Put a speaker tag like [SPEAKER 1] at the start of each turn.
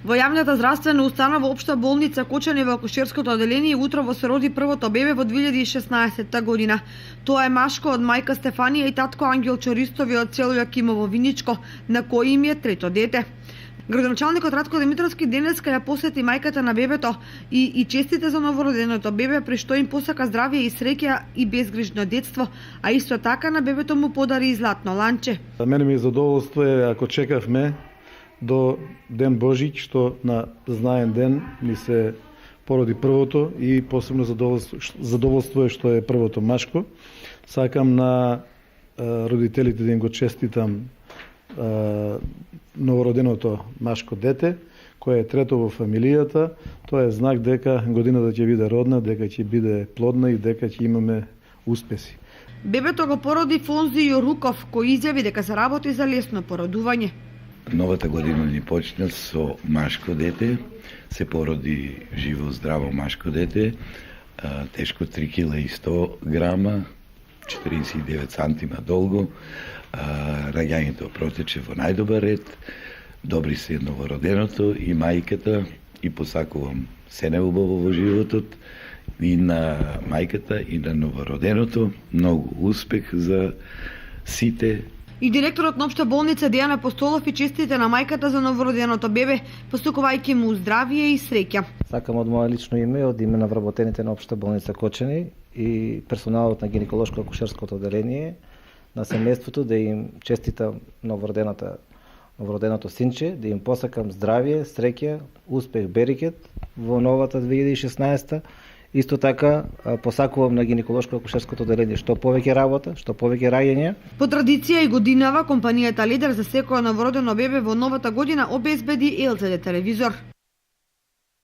[SPEAKER 1] Во јавната здравствена установа Општа болница Кочани во акушерското оделение утрово се роди првото бебе во 2016 година. Тоа е машко од мајка Стефанија и татко Ангел Чористови од село Јакимово Виничко, на кој им е трето дете. Градоначалникот Радко Димитровски денеска ја посети мајката на бебето и честите за новороденото бебе, при што им посака здравје и среќа и безгрижно детство, а исто така на бебето му подари и златно ланче.
[SPEAKER 2] За мене ми е задоволство ако чекавме до Ден Божич, што на знаен ден ми се породи првото и посебно задоволство е што е првото машко. Сакам на родителите да им го честитам новороденото машко дете, кое е трето во фамилијата. Тоа е знак дека годината ќе биде родна, дека ќе биде плодна и дека ќе имаме успеси.
[SPEAKER 1] Бебето го породи Фонзи Јоруков, кој изјави дека се работи за лесно породување.
[SPEAKER 3] Новата година ни почна со машко дете, се породи живо, здраво машко дете, тешко 3 кг и 100 грама, 49 сантима долго, раѓањето протече во најдобар ред, добри се новороденото и мајката и посакувам се неубаво во животот и на мајката и на новороденото, многу успех за сите.
[SPEAKER 1] И директорот на Општа болница Дејан Апостолов и честите на мајката за новороденото бебе, посакувајќи му здравје и среќа.
[SPEAKER 4] Сакам од моје лично име, од име на вработените на Општа болница Кочани и персоналот на гинеколошко-акушерското оделение, на семејството да им честитам новороденото синче, да им посакам здравје, среќа, успех, берекет во новата 2016. Исто така посакувам на гинеколошко-акушерското оделение што повеќе работа, што повеќе раѓање.
[SPEAKER 1] По традиција и годинава компанијата Лидер за секој новородено бебе во новата година обезбеди LCD телевизор.